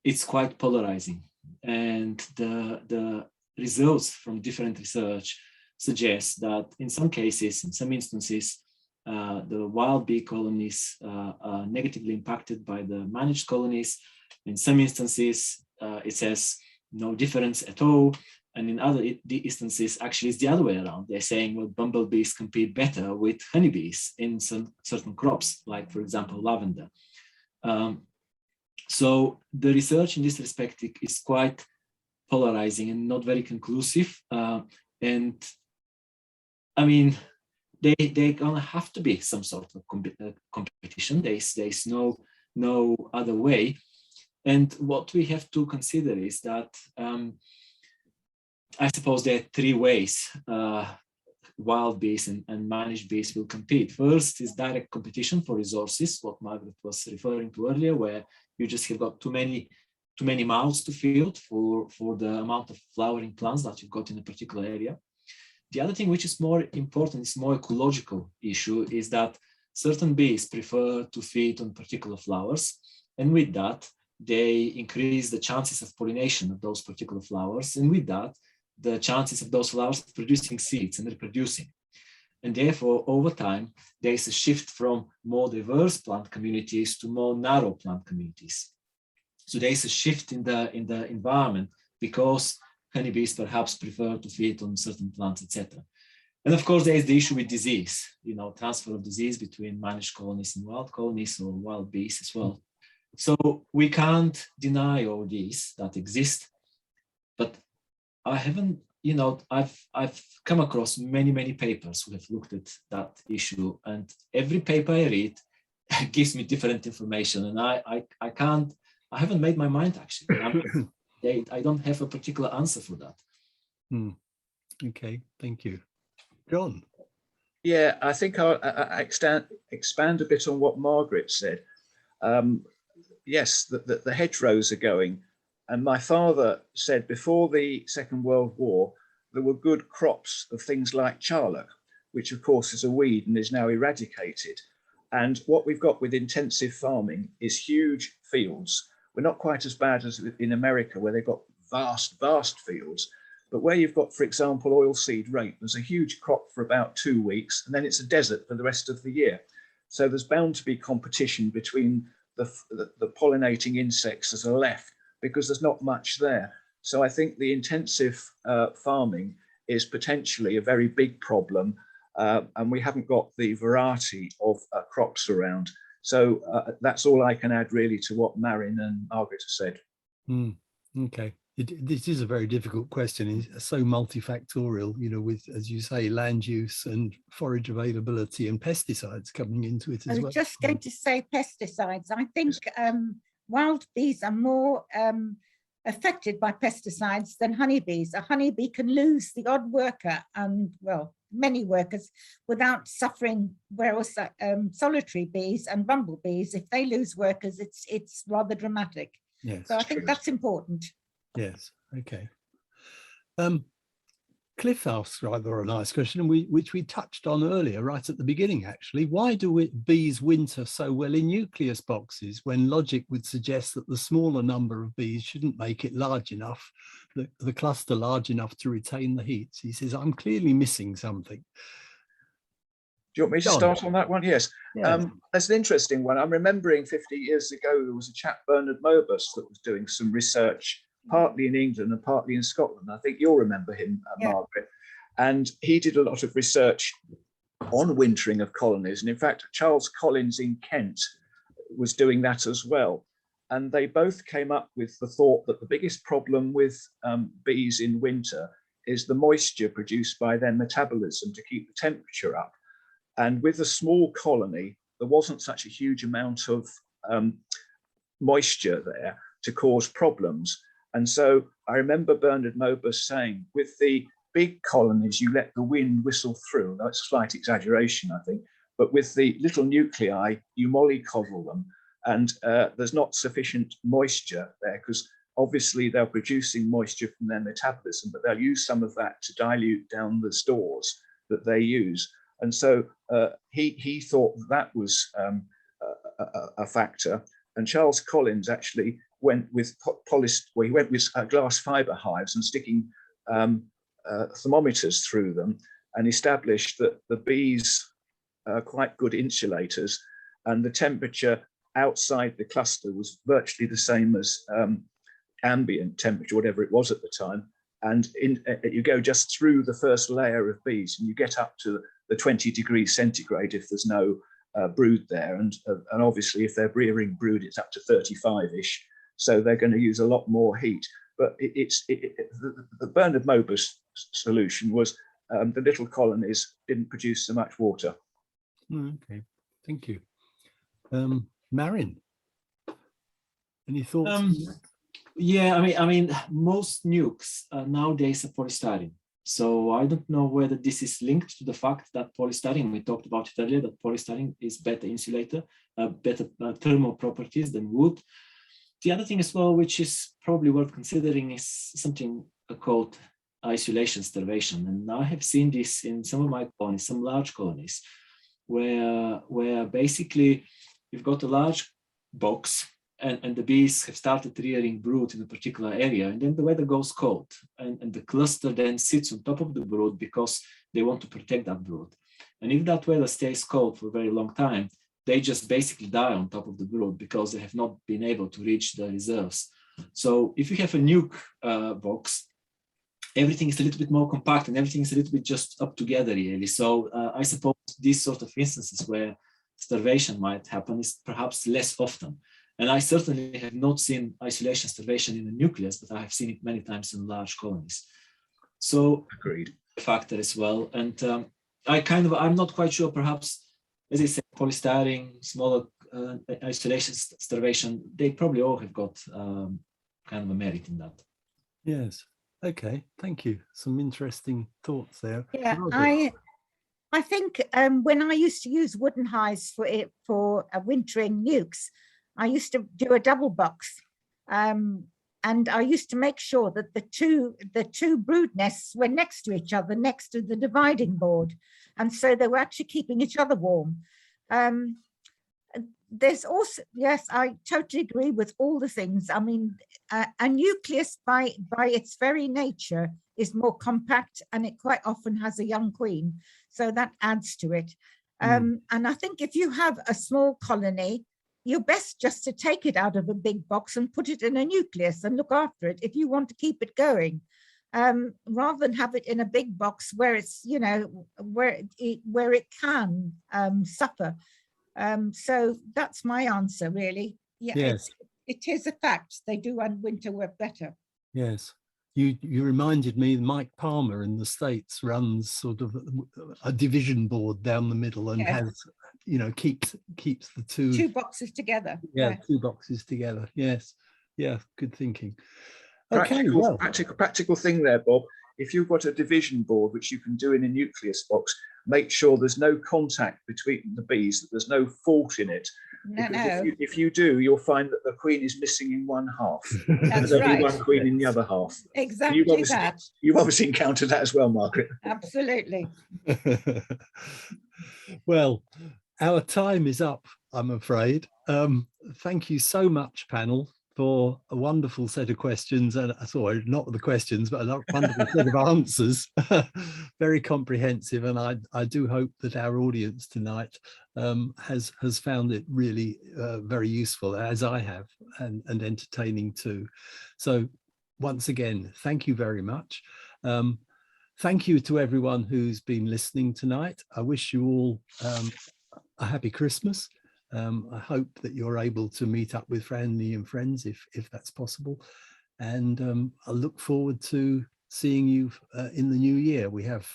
it's quite polarizing. And the results from different research suggest that in some cases, in some instances, the wild bee colonies are negatively impacted by the managed colonies, In some instances, it says no difference at all. And in other instances, actually, it's the other way around. They're saying, well, bumblebees compete better with honeybees in some certain crops, like, for example, lavender. So the research in this respect is quite polarizing and not very conclusive. And I mean, they're gonna have to be some sort of competition. There's no other way. And what we have to consider is that I suppose there are three ways wild bees and managed bees will compete. First is direct competition for resources, what Margaret was referring to earlier, where you just have got too many mouths to fill for the amount of flowering plants that you've got in a particular area. The other thing which is more important, is more ecological issue, is that certain bees prefer to feed on particular flowers, and with that, they increase the chances of pollination of those particular flowers, and with that, the chances of those flowers producing seeds and reproducing. And therefore, over time, there is a shift from more diverse plant communities to more narrow plant communities. So there is a shift in the environment because honeybees perhaps prefer to feed on certain plants, etc. And of course, there is the issue with disease, transfer of disease between managed colonies and wild colonies, or wild bees as well. So we can't deny all these that exist, but I haven't, I've come across many papers who have looked at that issue, and every paper I read gives me different information, and I haven't made my mind actually. I don't have a particular answer for that. Okay, thank you. John? Yeah, I think I'll expand a bit on what Margaret said. Yes, the hedgerows are going. And my father said before the Second World War, there were good crops of things like charlock, which of course is a weed and is now eradicated. And what we've got with intensive farming is huge fields. We're not quite as bad as in America, where they've got vast fields. But where you've got, for example, oilseed rape, there's a huge crop for about 2 weeks, and then it's a desert for the rest of the year. So there's bound to be competition between the pollinating insects that are left, because there's not much there. So I think the intensive farming is potentially a very big problem, and we haven't got the variety of crops around. So that's all I can add really to what Marin and Margaret have said. Okay. This is a very difficult question. It's so multifactorial, with, as you say, land use and forage availability and pesticides coming into it as well. I was just going to say pesticides. I think wild bees are more affected by pesticides than honeybees. A honeybee can lose the odd worker and, well, many workers without suffering, whereas solitary bees and bumblebees, if they lose workers, it's rather dramatic. Yes. So I think that's important. Yes. Okay. Cliff asks rather a nice question, which we touched on earlier, right at the beginning, actually. Why do bees winter so well in nucleus boxes when logic would suggest that the smaller number of bees shouldn't make it large enough, the cluster large enough to retain the heat? He says, I'm clearly missing something. Do you want me to start on that one? Yes. Yeah. That's an interesting one. I'm remembering 50 years ago, there was a chap, Bernard Mobus, that was doing some research, partly in England and partly in Scotland. I think you'll remember him, Margaret. And he did a lot of research on wintering of colonies. And in fact, Charles Collins in Kent was doing that as well. And they both came up with the thought that the biggest problem with bees in winter is the moisture produced by their metabolism to keep the temperature up. And with a small colony, there wasn't such a huge amount of moisture there to cause problems. And so I remember Bernard Mobus saying, with the big colonies, you let the wind whistle through. That's a slight exaggeration, I think. But with the little nuclei, you mollycoddle them. And there's not sufficient moisture there, because obviously they're producing moisture from their metabolism, but they'll use some of that to dilute down the stores that they use. And so he thought that was a factor. And Charles Collins actually went with glass fiber hives and sticking thermometers through them, and established that the bees are quite good insulators, and the temperature outside the cluster was virtually the same as ambient temperature, whatever it was at the time. And you go just through the first layer of bees and you get up to the 20 degrees centigrade if there's no brood there. And obviously if they're rearing brood, it's up to 35-ish. So they're going to use a lot more heat. But the Bernard-Mobus solution was the little colonies didn't produce so much water. Okay, thank you. Marin, any thoughts? Yeah, I mean, most nukes nowadays are polystyrene. So I don't know whether this is linked to the fact that polystyrene, we talked about it earlier, that polystyrene is better insulator, better thermal properties than wood. The other thing as well, which is probably worth considering, is something called isolation starvation. And I have seen this in some of my colonies, some large colonies, where basically you've got a large box and the bees have started rearing brood in a particular area, and then the weather goes cold, and the cluster then sits on top of the brood because they want to protect that brood. And if that weather stays cold for a very long time, they just basically die on top of the brood because they have not been able to reach the reserves. So if you have a nuke box, everything is a little bit more compact and everything is a little bit just up together really. So I suppose these sort of instances where starvation might happen is perhaps less often. And I certainly have not seen isolation starvation in the nucleus, but I have seen it many times in large colonies. So agreed. Factor as well. And I'm not quite sure, perhaps, as I said, polystyrene, smaller isolation starvation, they probably all have got kind of a merit in that. Yes. Okay. Thank you. Some interesting thoughts there. Yeah, Margaret. I think when I used to use wooden hives for wintering nukes, I used to do a double box, and I used to make sure that the two brood nests were next to each other, next to the dividing board, and so they were actually keeping each other warm. There's also, yes, I totally agree with all the things. I mean, a nucleus by its very nature is more compact, and it quite often has a young queen, so that adds to it. And I think if you have a small colony, you're best just to take it out of a big box and put it in a nucleus and look after it if you want to keep it going, rather than have it in a big box where it's, you know, where it can suffer. So that's my answer, really. Yeah, Yes. it is a fact. They do winter work better. Yes. You reminded me Mike Palmer in the States runs sort of a division board down the middle and has, you know, keeps the two boxes together. Yeah, two boxes together. Yes. Yeah, good thinking. Okay, practical thing there, Bob. If you've got a division board, which you can do in a nucleus box, make sure there's no contact between the bees, that there's no fault in it. No. If you do, you'll find that the queen is missing in one half. That's There's right. only one queen in the other half. Exactly You've obviously encountered that as well, Margaret. Absolutely. Well, our time is up, I'm afraid. Thank you so much, panel, for a wonderful set of questions, and sorry, not the questions, but a wonderful set of answers. Very comprehensive, and I do hope that our audience tonight has found it really very useful, as I have, and entertaining too. So once again, thank you very much. Thank you to everyone who's been listening tonight. I wish you all a happy Christmas. I hope that you're able to meet up with family and friends if that's possible. And I look forward to seeing you in the new year. We have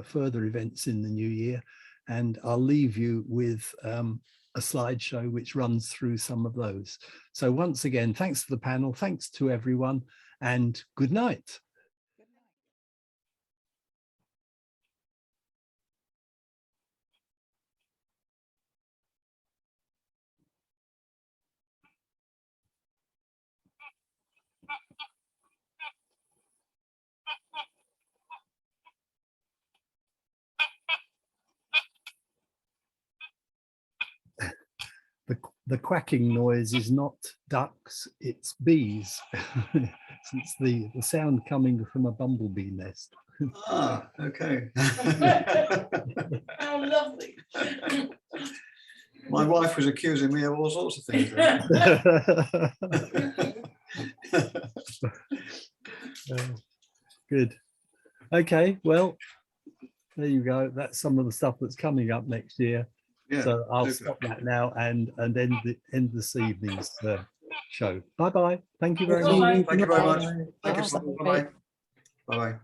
further events in the new year, and I'll leave you with a slideshow which runs through some of those. So once again, thanks to the panel, thanks to everyone, and good night. The quacking noise is not ducks, it's bees. It's the sound coming from a bumblebee nest. Ah, okay. How lovely. My wife was accusing me of all sorts of things. Good. Okay, well, there you go. That's some of the stuff that's coming up next year. Yeah, So I'll super. stop that now and end this evening's show. Bye bye. Thank you very much. Thank you very much. Thank you. Bye. Bye bye. Bye bye.